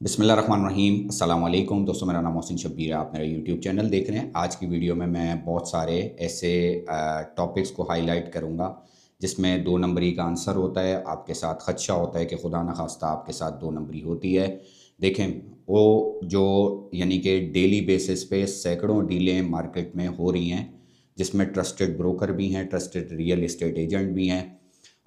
बिस्मिल्लाहिर्रहमानिर्रहीम अस्सलाम वालेकुम दोस्तों, मेरा नाम मोहसिन शब्बीर है। आप मेरा यूट्यूब चैनल देख रहे हैं। आज की वीडियो में मैं बहुत सारे ऐसे टॉपिक्स को हाईलाइट करूंगा जिसमें दो नंबरी का आंसर होता है। आपके साथ खदशा होता है कि खुदा न खास्ता आपके साथ दो नंबरी होती है। देखें, वो जो यानी कि डेली बेसिस पे सैकड़ों डीलें मार्केट में हो रही हैं, जिसमें ट्रस्टेड ब्रोकर भी हैं, ट्रस्टेड रियल इस्टेट एजेंट भी हैं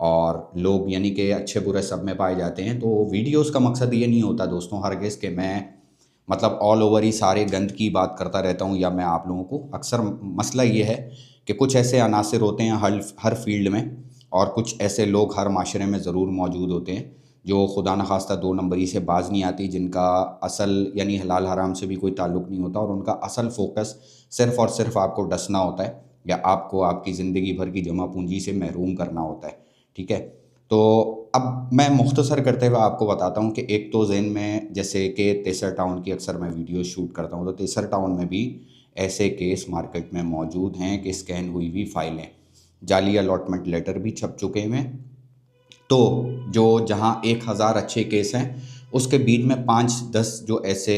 और लोग यानी कि अच्छे बुरे सब में पाए जाते हैं। तो वीडियोस का मकसद ये नहीं होता दोस्तों हरगिज़ कि मैं मतलब ऑल ओवर ही सारे गंद की बात करता रहता हूँ या मैं आप लोगों को अक्सर मसला ये है कि कुछ ऐसे अनासर होते हैं हर फील्ड में, और कुछ ऐसे लोग हर माशरे में ज़रूर मौजूद होते हैं जो खुदा न खास्ता दो नंबरी से बाज नहीं आती, जिनका असल यानी हलाल हराम से भी कोई ताल्लुक़ नहीं होता और उनका असल फ़ोकस सिर्फ़ और सिर्फ आपको डसना होता है या आपको आपकी ज़िंदगी भर की जमा पूंजी से महरूम करना होता है। ठीक है, तो अब मैं मुख्तसर करते हुए आपको बताता हूँ कि एक तो ज़हन में जैसे कि तेसर टाउन की अक्सर मैं वीडियो शूट करता हूँ, तो तेसर टाउन में भी ऐसे केस मार्केट में मौजूद हैं कि स्कैन हुई हुई फाइलें, जाली अलॉटमेंट लेटर भी छप चुके हैं। तो जो जहाँ 1000 अच्छे केस हैं उसके बीच में 5-10 जो ऐसे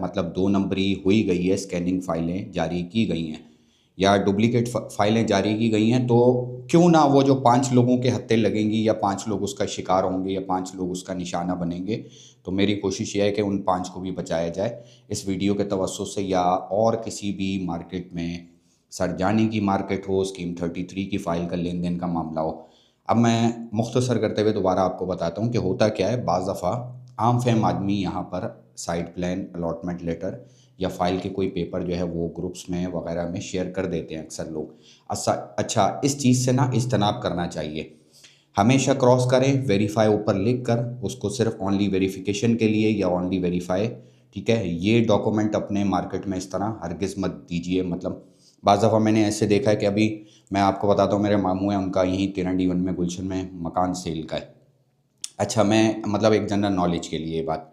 मतलब दो नंबरी हुई गई है, स्कैनिंग फाइलें जारी की गई हैं या डुप्लीकेट फाइलें जारी की गई हैं, तो क्यों ना वो जो 5 लोगों के हत्थे लगेंगी या 5 लोग उसका शिकार होंगे या 5 लोग उसका निशाना बनेंगे, तो मेरी कोशिश ये है कि उन 5 को भी बचाया जाए इस वीडियो के तवज्जुह से। या और किसी भी मार्केट में, सरजानी की मार्केट हो, स्कीम 33 की फ़ाइल का लेन देन का मामला हो। अब मैं मुख्तसर करते हुए दोबारा आपको बताता हूँ कि होता क्या है। बाज़ दफ़ा आम फहम आदमी यहाँ पर साइट प्लान, अलॉटमेंट लेटर या फ़ाइल के कोई पेपर जो है वो ग्रुप्स में वगैरह में शेयर कर देते हैं अक्सर लोग। अच्छा, इस चीज़ से ना इज्तनाब करना चाहिए। हमेशा क्रॉस करें, वेरीफाई ऊपर लिख कर, उसको सिर्फ ओनली वेरिफिकेशन के लिए या ओनली वेरीफाई। ठीक है, ये डॉक्यूमेंट अपने मार्केट में इस तरह हरगिज़ मत दीजिए। मतलब बाज़ दफ़ा मैंने ऐसे देखा है कि अभी मैं आपको बताता हूँ, मेरे मामू हैं, उनका यहीं तिरंडी वन में गुलशन में मकान सेल का है। अच्छा, मैं मतलब एक जनरल नॉलेज के लिए ये बात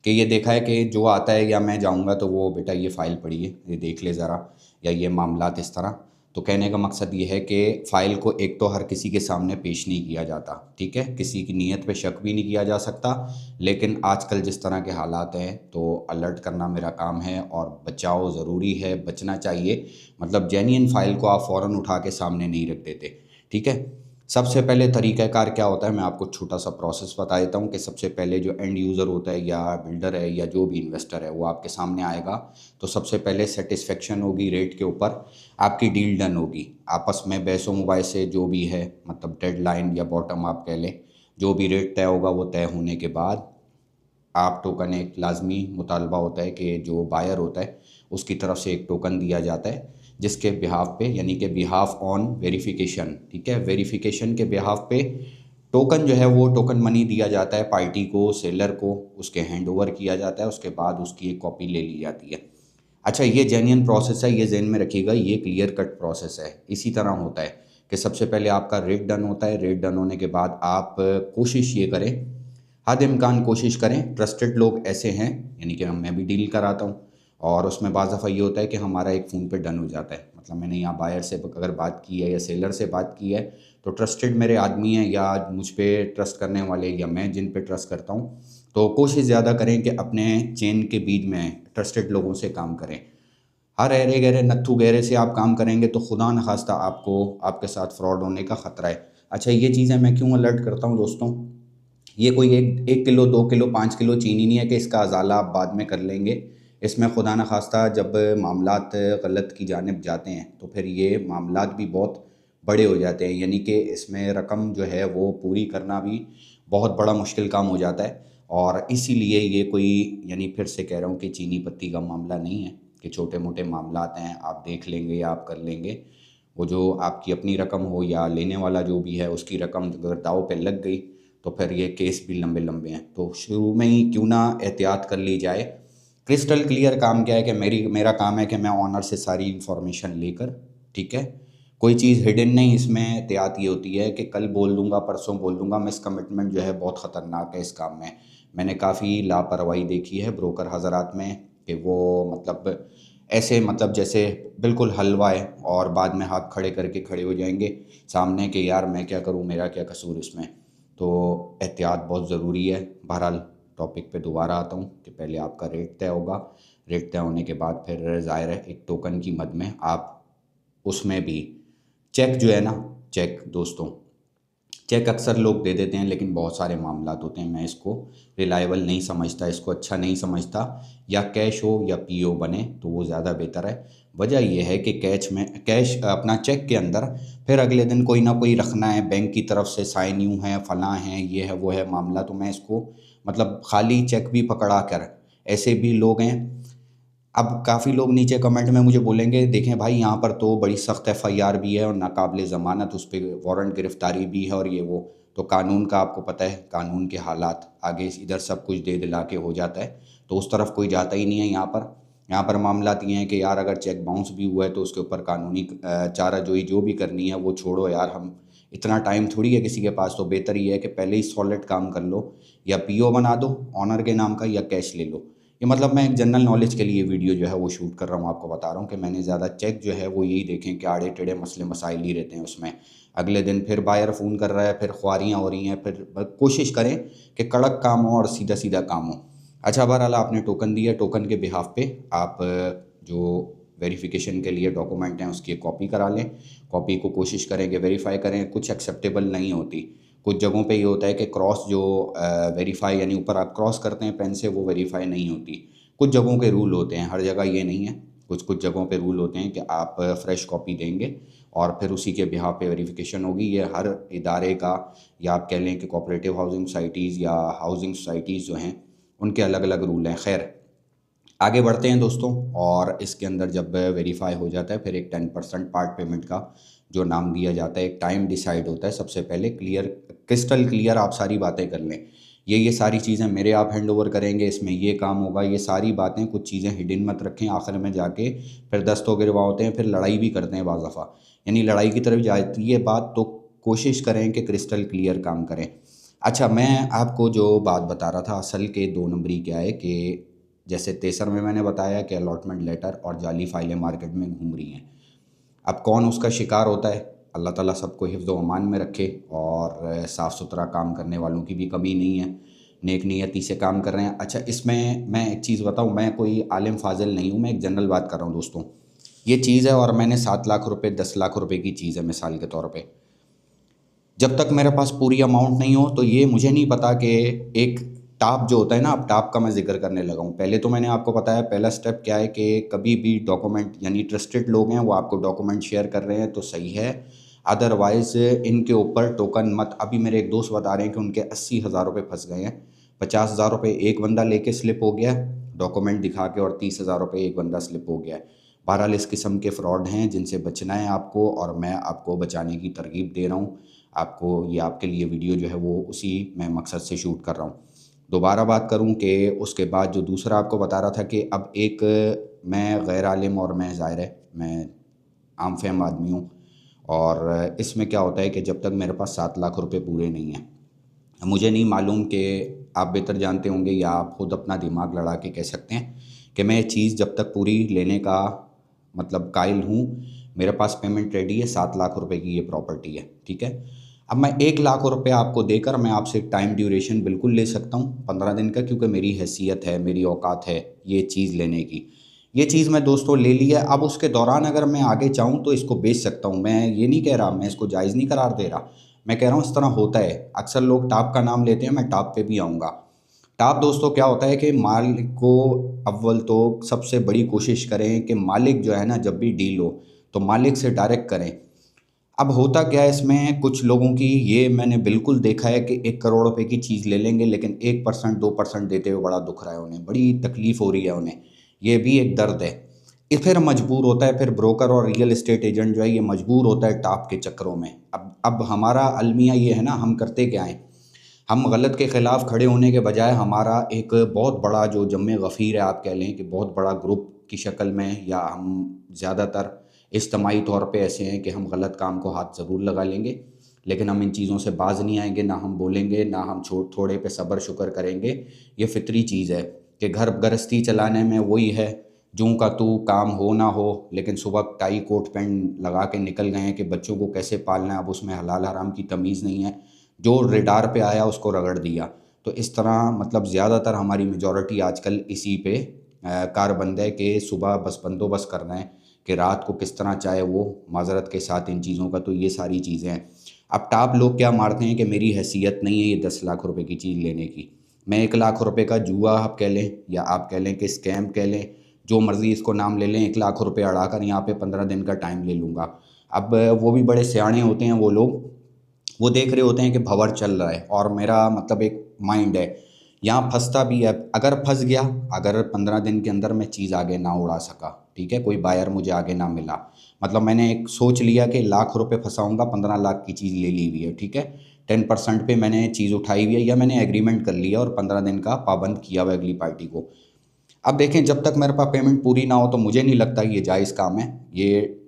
कि ये देखा है कि जो आता है या मैं जाऊँगा तो वो बेटा ये फ़ाइल पढ़िए, ये देख ले ज़रा, या ये मामलात इस तरह। तो कहने का मकसद ये है कि फ़ाइल को एक तो हर किसी के सामने पेश नहीं किया जाता, ठीक है? किसी की नीयत पे शक भी नहीं किया जा सकता, लेकिन आजकल जिस तरह के हालात हैं तो अलर्ट करना मेरा काम है और बचाव ज़रूरी है, बचना चाहिए। मतलब जेन्युइन फ़ाइल को आप फ़ौरन उठा के सामने नहीं रख देते, ठीक है? सबसे पहले तरीक़ाकार क्या होता है, मैं आपको छोटा सा प्रोसेस बता देता हूँ कि सबसे पहले जो एंड यूज़र होता है या बिल्डर है या जो भी इन्वेस्टर है वो आपके सामने आएगा, तो सबसे पहले सेटिस्फेक्शन होगी रेट के ऊपर, आपकी डील डन होगी। आपस में बहसो मुबाहिसे जो भी है, मतलब डेडलाइन या बॉटम आप कह लें, जो भी रेट तय होगा वो तय होने के बाद आप टोकन, एक लाजमी मुतालबा होता है कि जो बायर होता है उसकी तरफ से एक टोकन दिया जाता है जिसके बिहाफ पे, यानी कि बिहाफ ऑन वेरिफिकेशन, ठीक है, वेरिफिकेशन के बिहाफ पे टोकन जो है वो टोकन मनी दिया जाता है पार्टी को, सेलर को, उसके हैंड ओवर किया जाता है, उसके बाद उसकी एक कॉपी ले ली जाती है। अच्छा, ये जेन्युइन प्रोसेस है, ये ज़हन में रखिएगा, ये क्लियर कट प्रोसेस है। इसी तरह होता है कि सबसे पहले आपका रेट डन होता है, रेट डन होने के बाद आप कोशिश ये करें, हद इम्कान कोशिश करें, ट्रस्टेड लोग ऐसे हैं, यानी कि मैं भी डील कराता हूँ और उसमें बाज़ दफ़ा ये होता है कि हमारा एक फ़ोन पे डन हो जाता है। मतलब मैंने यहाँ बायर से अगर बात की है या सेलर से बात की है तो ट्रस्टेड मेरे आदमी हैं या मुझ पे ट्रस्ट करने वाले या मैं जिन पे ट्रस्ट करता हूँ, तो कोशिश ज़्यादा करें कि अपने चेन के बीच में ट्रस्टेड लोगों से काम करें। हर अरे गहरे नत्थु गहरे से आप काम करेंगे तो खुदा न खास्ता आपको आपके साथ फ्रॉड होने का ख़तरा है। अच्छा, ये चीज़ें मैं क्यों अलर्ट करता हूँ दोस्तों, ये कोई एक 1 किलो 2 किलो 5 किलो चीनी नहीं है कि इसका अज़ाला आप बाद में कर लेंगे। इसमें खुदा न खास्ता जब मामलात गलत की जानिब जाते हैं तो फिर ये मामलात भी बहुत बड़े हो जाते हैं, यानी कि इसमें रकम जो है वो पूरी करना भी बहुत बड़ा मुश्किल काम हो जाता है। और इसीलिए ये कोई, यानी फिर से कह रहा हूँ कि चीनी पत्ती का मामला नहीं है कि छोटे मोटे मामलात हैं, आप देख लेंगे या आप कर लेंगे। वो जो आपकी अपनी रकम हो या लेने वाला जो भी है उसकी रकम अगर दाव पे लग गई तो फिर ये केस भी लंबे लंबे हैं। तो शुरू में ही क्यों ना एहतियात कर ली जाए। क्रिस्टल क्लियर काम क्या है कि मेरा काम है कि मैं ऑनर से सारी इन्फॉर्मेशन लेकर, ठीक है, कोई चीज़ हिडन नहीं, इसमें एहतियात ये होती है कि कल बोल दूंगा, परसों बोल दूंगा, मिस कमिटमेंट जो है बहुत ख़तरनाक है इस काम में। मैंने काफ़ी लापरवाही देखी है ब्रोकर हजरात में कि वो मतलब ऐसे, मतलब जैसे बिल्कुल हलवा है और बाद में हाथ खड़े करके खड़े हो जाएंगे सामने कि यार मैं क्या करूं, मेरा क्या कसूर इसमें। तो एहतियात बहुत ज़रूरी है। बहरहाल टॉपिक पे दोबारा आता हूँ कि पहले आपका रेट तय होगा, रेट तय होने के बाद फिर ज़ाहिर है एक टोकन की मद में आप उसमें भी चेक जो है ना, चेक दोस्तों, चेक अक्सर लोग दे देते हैं लेकिन बहुत सारे मामलात होते हैं, मैं इसको रिलायबल नहीं समझता, इसको अच्छा नहीं समझता। या कैश हो या पीओ बने तो वो ज़्यादा बेहतर है। वजह यह है कि कैश अपना चेक के अंदर फिर अगले दिन कोई ना कोई रखना है, बैंक की तरफ से साइन यूँ है, फलां है, ये है, वो है मामला, तो मैं इसको मतलब खाली चेक भी पकड़ा कर, ऐसे भी लोग हैं। अब काफ़ी लोग नीचे कमेंट में मुझे बोलेंगे, देखें भाई यहाँ पर तो बड़ी सख्त एफआईआर भी है और नाकाबिले ज़मानत उस पर वारंट गिरफ्तारी भी है और ये वो, तो कानून का आपको पता है, कानून के हालात आगे इधर सब कुछ दे दिला के हो जाता है, तो उस तरफ कोई जाता ही नहीं है। यहाँ पर मामलात ये हैं कि यार अगर चेक बाउंस भी हुआ है तो उसके ऊपर कानूनी चाराजोई जो भी करनी है वो छोड़ो यार, हम इतना टाइम थोड़ी है किसी के पास, तो बेहतर ये है कि पहले ही सॉलिड काम कर लो, या पीओ बना दो ऑनर के नाम का या कैश ले लो। ये मतलब मैं एक जनरल नॉलेज के लिए वीडियो जो है वो शूट कर रहा हूँ, आपको बता रहा हूँ कि मैंने ज़्यादा चेक जो है वो यही देखें कि आड़े टेढ़े मसले मसाइल ही रहते हैं उसमें। अगले दिन फिर बायर फ़ोन कर रहा है, फिर ख्वारियाँ हो रही हैं, फिर कोशिश करें कि कड़क काम हो और सीधा सीधा काम हो। अच्छा, बहरहाल आपने टोकन दिया, टोकन के बिहाफ पे आप जो वेरिफिकेशन के लिए डॉक्यूमेंट हैं उसकी एक कॉपी करा लें। कॉपी को कोशिश करें कि वेरीफाई करें, कुछ एक्सेप्टेबल नहीं होती, कुछ जगहों पे ये होता है कि क्रॉस जो वेरीफाई यानी ऊपर आप क्रॉस करते हैं पेन से, वो वेरीफाई नहीं होती। कुछ जगहों के रूल होते हैं, हर जगह ये नहीं है, कुछ कुछ जगहों पे रूल होते हैं कि आप फ्रेश कॉपी देंगे और फिर उसी के बिहाफ पे वेरिफिकेशन होगी। ये हर इदारे का, या आप कह लें कि कोऑपरेटिव हाउसिंग सोसाइटीज़ या हाउसिंग सोसाइटीज़ जो हैं उनके अलग अलग रूल हैं। खैर आगे बढ़ते हैं दोस्तों, और इसके अंदर जब वेरीफाई हो जाता है फिर एक 10% पार्ट पेमेंट का जो नाम दिया जाता है, एक टाइम डिसाइड होता है। सबसे पहले क्रिस्टल क्लियर आप सारी बातें कर लें, ये सारी चीज़ें मेरे आप हैंड ओवर करेंगे, इसमें ये काम होगा, ये सारी बातें, कुछ चीज़ें हिडन मत रखें, आखिर में जाके फिर दस्तों गिरवा होते हैं, फिर लड़ाई भी करते हैं बाज़ दफ़ा, यानी लड़ाई की तरफ जाती है बात, तो कोशिश करें कि क्रिस्टल क्लियर काम करें। अच्छा, मैं आपको जो बात बता रहा था असल के 2 नंबरी क्या है कि जैसे तेसर में मैंने बताया कि अलॉटमेंट लेटर और जाली फाइलें मार्केट में घूम रही हैं। अब कौन उसका शिकार होता है, अल्लाह ताला सबको हिफ्ज़ व अमान में रखे, और साफ़ सुथरा काम करने वालों की भी कमी नहीं है, नेक नियति से काम कर रहे हैं। अच्छा, इसमें मैं एक चीज़ बताऊं, मैं कोई आलिम फाजिल नहीं हूं, मैं एक जनरल बात कर रहा हूं दोस्तों। ये चीज़ है और मैंने 7 लाख रुपए 10 लाख रुपए की चीज़ है मिसाल के तौर पे, जब तक मेरे पास पूरी अमाउंट नहीं हो तो ये मुझे नहीं पता कि एक टाप जो होता है ना, अब टाप का मैं जिक्र करने लगा हूँ। पहले तो मैंने आपको बताया पहला स्टेप क्या है कि कभी भी डॉक्यूमेंट, यानी ट्रस्टेड लोग हैं वो आपको डॉक्यूमेंट शेयर कर रहे हैं तो सही है, अदरवाइज़ इनके ऊपर टोकन मत। अभी मेरे एक दोस्त बता रहे हैं कि उनके 80,000 रुपये फंस गए हैं। 50,000 रुपये एक बंदा लेके स्लिप हो गया डॉक्यूमेंट दिखा के, और 30,000 रुपये एक बंदा स्लिप हो गया है। बहरहाल इस किस्म के फ्रॉड हैं जिनसे बचना है आपको, और मैं आपको बचाने की तरगीब दे रहा हूँ आपको। ये आपके लिए वीडियो जो है वो उसी मैं मकसद से शूट कर रहा हूँ। दोबारा बात करूँ कि उसके बाद जो दूसरा आपको बता रहा था कि अब एक, मैं गैर आलिम और मैं ज़ाहिर है मैं आम फहम आदमी हूँ, और इसमें क्या होता है कि जब तक मेरे पास 7 लाख रुपए पूरे नहीं हैं, मुझे नहीं मालूम कि आप बेहतर जानते होंगे या आप खुद अपना दिमाग लड़ा के कह सकते हैं कि मैं ये चीज़ जब तक पूरी लेने का मतलब कायल हूँ, मेरे पास पेमेंट रेडी है, 7 लाख रुपए की ये प्रॉपर्टी है, ठीक है। अब मैं 1 लाख रुपए आपको देकर मैं आपसे टाइम ड्यूरेशन बिल्कुल ले सकता हूँ 15 दिन का, क्योंकि मेरी हैसियत है, मेरी औकात है ये चीज़ लेने की। ये चीज़ मैं दोस्तों ले ली है। अब उसके दौरान अगर मैं आगे चाहूँ तो इसको बेच सकता हूँ, मैं ये नहीं कह रहा, मैं इसको जायज़ नहीं करार दे रहा, मैं कह रहा हूँ इस तरह होता है। अक्सर लोग टाप का नाम लेते हैं, मैं टाप पे भी आऊँगा। टाप दोस्तों क्या होता है कि मालिक को अव्वल तो सबसे बड़ी कोशिश करें कि मालिक जो है ना, जब भी डील हो तो मालिक से डायरेक्ट करें। अब होता क्या है इसमें, कुछ लोगों की ये मैंने बिल्कुल देखा है कि 1 करोड़ रुपए की चीज़ ले लेंगे लेकिन 1% 2% देते हुए बड़ा दुख रहा है उन्हें, बड़ी तकलीफ़ हो रही है उन्हें, ये भी एक दर्द है। ये फिर मजबूर होता है, फिर ब्रोकर और रियल एस्टेट एजेंट जो है ये मजबूर होता है टाप के चक्करों में। अब हमारा अलमिया ये है ना, हम करते क्या हैं, हम गलत के ख़िलाफ़ खड़े होने के बजाय हमारा एक बहुत बड़ा जो जम्मे गफ़ीर है, आप कह लें कि बहुत बड़ा ग्रुप की शक्ल में, या हम ज़्यादातर इज्तमाही तौर पे ऐसे हैं कि हम गलत काम को हाथ ज़रूर लगा लेंगे लेकिन हम इन चीज़ों से बाज नहीं आएंगे, ना हम बोलेंगे, ना हम थोड़े पे सब्र शुक्र करेंगे। ये फितरी चीज़ है कि घर गृहस्थी चलाने में वही है, जूं का तू काम हो ना हो, लेकिन सुबह टाई कोट पैंट लगा के निकल गए हैं कि बच्चों को कैसे पालना है, अब उसमें हलाल हराम की तमीज़ नहीं है, जो रेडार पे आया उसको रगड़ दिया। तो इस तरह मतलब ज़्यादातर हमारी मेजॉरिटी आजकल इसी पे कारबंद है कि सुबह बस बंदोबस्त करना है कि रात को किस तरह चाहे वो माजरत के साथ इन चीज़ों का। तो ये सारी चीज़ें हैं। अब टाप लोग क्या मारते हैं कि मेरी हैसियत नहीं है ये 10 लाख रुपए की चीज़ लेने की। मैं 1 लाख रुपए का जुआ आप कह लें या आप कह लें कि स्कैम कह लें, जो मर्ज़ी इसको नाम ले लें, 1 लाख रुपए अड़ा कर यहाँ पे 15 दिन का टाइम ले लूँगा। अब वो भी बड़े सियाने होते हैं वो लोग, वो देख रहे होते हैं कि भंवर चल रहा है और मेरा मतलब एक माइंड है यहाँ फंसता भी है। अगर फंस गया, अगर 15 दिन के अंदर मैं चीज़ आगे ना उड़ा सका, ठीक है, कोई बायर मुझे आगे ना मिला, मतलब मैंने एक सोच लिया कि लाख रुपए फंसाऊंगा, 15 लाख की चीज़ ले ली हुई है, ठीक है, 10% पे मैंने चीज़ उठाई हुई है या मैंने एग्रीमेंट कर लिया और 15 दिन का पाबंद किया हुआ अगली पार्टी को। अब देखें, जब तक मेरे पास पेमेंट पूरी ना हो तो मुझे नहीं लगता कि ये जायज़ काम है। ये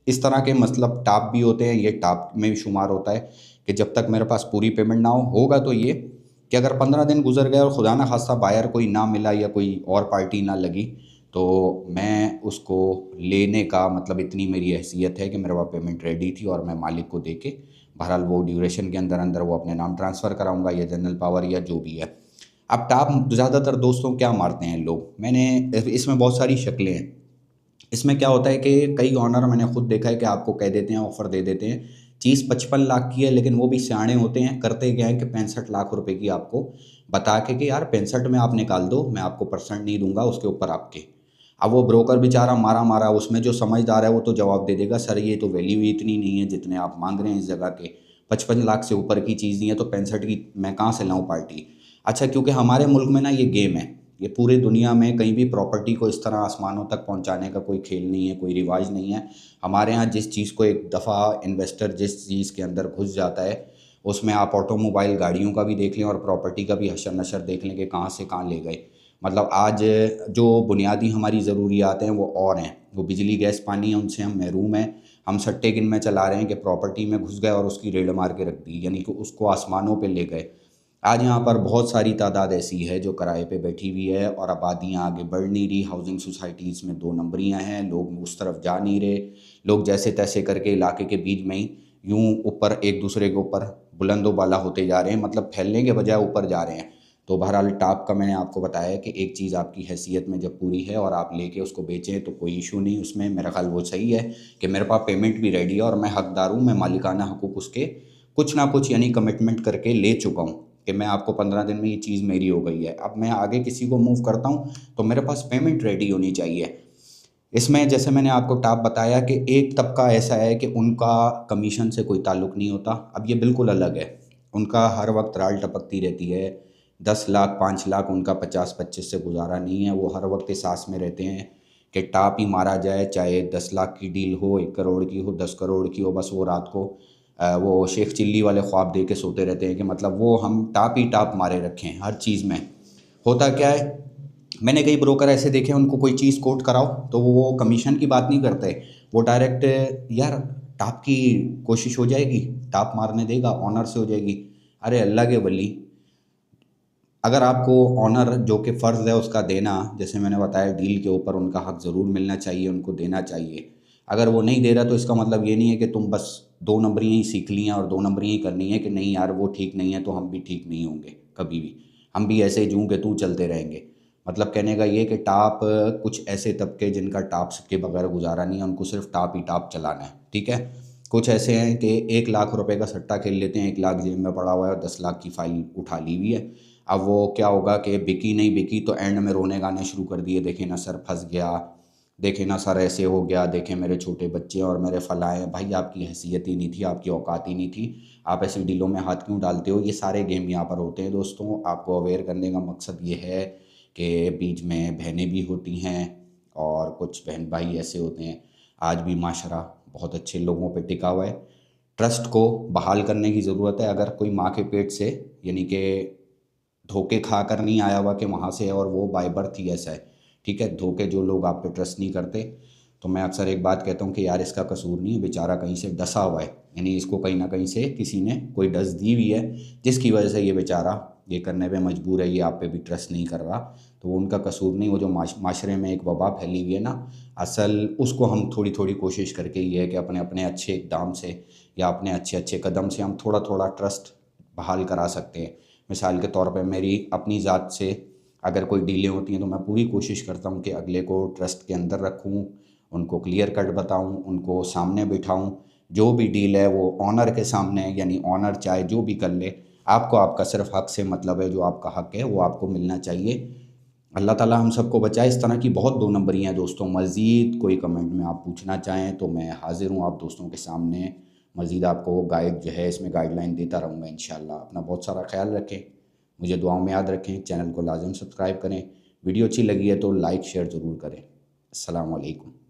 इस तरह के मतलब टाप भी होते हैं, ये टाप में भी शुमार होता है कि जब तक मेरे पास पूरी पेमेंट ना होगा तो ये कि अगर 15 दिन गुजर गए और खुदा ना खास्ता बायर कोई ना मिला या कोई और पार्टी ना लगी तो मैं उसको लेने का मतलब इतनी मेरी हैसियत है कि मेरे पास पेमेंट रेडी थी और मैं मालिक को दे के बहरहाल वो ड्यूरेशन के अंदर अंदर वो अपने नाम ट्रांसफ़र कराऊंगा या जनरल पावर या जो भी है। अब टाप ज़्यादातर दोस्तों क्या मारते हैं लोग, मैंने इसमें बहुत सारी शक्लें हैं। इसमें क्या होता है कि कई ऑनर मैंने खुद देखा है कि आपको कह देते हैं, ऑफ़र दे देते हैं, चीज़ 55 लाख की है, लेकिन वो भी सियाने होते हैं, करते क्या है कि 65 लाख रुपए की आपको बता के कि यार 65 में आप निकाल दो, मैं आपको परसेंट नहीं दूंगा उसके ऊपर आपके। अब वो ब्रोकर बेचारा मारा मारा, उसमें जो समझदार है वो तो जवाब दे देगा, सर ये तो वैल्यू ही इतनी नहीं है जितने आप मांग रहे हैं इस जगह के, 55 लाख से ऊपर की चीज़ नहीं है तो 65 की मैं कहाँ से लाऊं पार्टी। अच्छा, क्योंकि हमारे मुल्क में ना ये गेम है, ये पूरी दुनिया में कहीं भी प्रॉपर्टी को इस तरह आसमानों तक पहुंचाने का कोई खेल नहीं है, कोई रिवाज नहीं है। हमारे यहाँ जिस चीज़ को एक दफ़ा इन्वेस्टर जिस चीज़ के अंदर घुस जाता है उसमें आप ऑटोमोबाइल गाड़ियों का भी देख लें और प्रॉपर्टी का भी हशर नशर देख लें कि कहाँ से कहाँ ले गए। मतलब आज जो बुनियादी हमारी ज़रूरियात हैं वो और हैं, वो बिजली गैस पानी है, उनसे हम महरूम हैं। हम सट्टे गिन में चला रहे हैं कि प्रॉपर्टी में घुस गए और उसकी रेड मार के रख दी, यानी कि उसको आसमानों पे ले गए। आज यहाँ पर बहुत सारी तादाद ऐसी है जो किराए पे बैठी हुई है और आबादियाँ आगे बढ़ नहीं रही। हाउसिंग सोसाइटीज़ में 2 नंबरियाँ हैं, लोग उस तरफ जा नहीं रहे। लोग जैसे तैसे करके इलाके के बीच में ही यूं ऊपर एक दूसरे के ऊपर बुलंदो बाला होते जा रहे हैं, मतलब फैलने के बजाय ऊपर जा रहे हैं। तो बहरहाल टाप का मैंने आपको बताया कि एक चीज़ आपकी हैसियत में जब पूरी है और आप लेके उसको बेचें तो कोई इशू नहीं उसमें। मेरा ख्याल वो सही है कि मेरे पास पेमेंट भी रेडी है और मैं हकदार हूँ, मैं मालिकाना हकूक़ उसके कुछ ना कुछ यानी कमिटमेंट करके ले चुका हूँ कि मैं आपको 15 दिन में ये चीज़ मेरी हो गई है। अब मैं आगे किसी को मूव करता हूँ तो मेरे पास पेमेंट रेडी होनी चाहिए। इसमें जैसे मैंने आपको टाप बताया कि एक तबका ऐसा है कि उनका कमीशन से कोई ताल्लुक़ नहीं होता, अब ये बिल्कुल अलग है। उनका हर वक्त राल टपकती रहती है, 10 लाख 5 लाख उनका 50-25 से गुजारा नहीं है। वो हर वक्त इस आस में रहते हैं कि टाप ही मारा जाए, चाहे 10 लाख की डील हो, 1 करोड़ की हो, 10 करोड़ की हो, बस वो रात को वो शेख चिल्ली वाले ख्वाब दे के सोते रहते हैं कि मतलब वो हम टाप ही टाप मारे रखें हर चीज़ में। होता क्या है, मैंने कई ब्रोकर ऐसे देखे उनको कोई चीज़ कोट कराओ तो वो कमीशन की बात नहीं करते, वो डायरेक्ट यार टाप की कोशिश हो जाएगी, टाप मारने देगा, ऑनर से हो जाएगी। अरे अल्लाह के वली, अगर आपको ऑनर जो कि फ़र्ज़ है उसका देना, जैसे मैंने बताया डील के ऊपर उनका हक़ ज़रूर मिलना चाहिए, उनको देना चाहिए। अगर वो नहीं दे रहा तो इसका मतलब ये नहीं है कि तुम बस 2 नंबरियाँ ही सीख ली हैं और 2 नंबरियाँ ही करनी है कि नहीं यार वो ठीक नहीं है तो हम भी ठीक नहीं होंगे कभी भी, हम भी ऐसे ही जूँ के तू चलते रहेंगे। मतलब कहने का ये कि टाप कुछ ऐसे तबके जिनका टाप के बगैर गुजारा नहीं है, उनको सिर्फ टाप ही टाप चलाना है, ठीक है। कुछ ऐसे हैं कि 1 लाख रुपए का सट्टा खेल लेते हैं, 1 लाख जेब में पड़ा हुआ है और 10 लाख की फाइल उठा ली हुई है। अब वो क्या होगा कि बिकी नहीं बिकी तो एंड में रोने गाने शुरू कर दिए, देखे ना सर फंस गया, देखे ना सर ऐसे हो गया, देखे मेरे छोटे बच्चे और मेरे फलाएँ। भाई आपकी हैसियत ही नहीं थी, आपकी औकात ही नहीं थी, आप ऐसी डीलों में हाथ क्यों डालते हो। ये सारे गेम यहाँ पर होते हैं दोस्तों। आपको अवेयर करने का मकसद ये है कि बीच में बहनें भी होती हैं और कुछ बहन भाई ऐसे होते हैं। आज भी माशरा बहुत अच्छे लोगों पे टिका हुआ है। ट्रस्ट को बहाल करने की ज़रूरत है। अगर कोई माँ के पेट से यानी कि धोखे खा कर नहीं आया हुआ कि वहाँ से, और वो बाय बर्थ ही ऐसा है, ठीक है, धोखे जो लोग आप पे ट्रस्ट नहीं करते, तो मैं अक्सर एक बात कहता हूँ कि यार इसका कसूर नहीं है, बेचारा कहीं से डसा हुआ है, यानी इसको कहीं ना कहीं से किसी ने कोई डस दी हुई है जिसकी वजह से ये बेचारा ये करने पे मजबूर है, ये आप पे भी ट्रस्ट नहीं कर रहा। तो वो उनका कसूर नहीं, वो जो माशरे में एक वबा फैली हुई है ना, असल उसको हम थोड़ी थोड़ी कोशिश करके ये है कि अपने अपने अच्छे इक़दाम से या अपने अच्छे अच्छे कदम से हम थोड़ा थोड़ा ट्रस्ट बहाल करा सकते हैं। मिसाल के तौर पे मेरी अपनी ज़ात से अगर कोई डीलें होती हैं तो मैं पूरी कोशिश करता हूँ कि अगले को ट्रस्ट के अंदर रखूँ, उनको क्लियर कट बताऊँ, उनको सामने बिठाऊँ। जो भी डील है वो ऑनर के सामने, यानी ऑनर चाहे जो भी कर ले, आपको आपका सिर्फ हक से मतलब है, जो आपका हक है वो आपको मिलना चाहिए। अल्लाह ताला हम सबको बचाए। इस तरह की बहुत दो नंबरियाँ हैं दोस्तों। मज़ीद कोई कमेंट में आप पूछना चाहें तो मैं हाज़िर हूँ आप दोस्तों के सामने। मज़ीद आपको गाइड जो है इसमें गाइडलाइन देता रहूँगा इंशाअल्लाह। अपना बहुत सारा ख्याल रखें, मुझे दुआओं में याद रखें, चैनल को लाज़िम सब्सक्राइब करें। वीडियो अच्छी लगी है तो लाइक शेयर ज़रूर करें। अस्सलाम वालेकुम।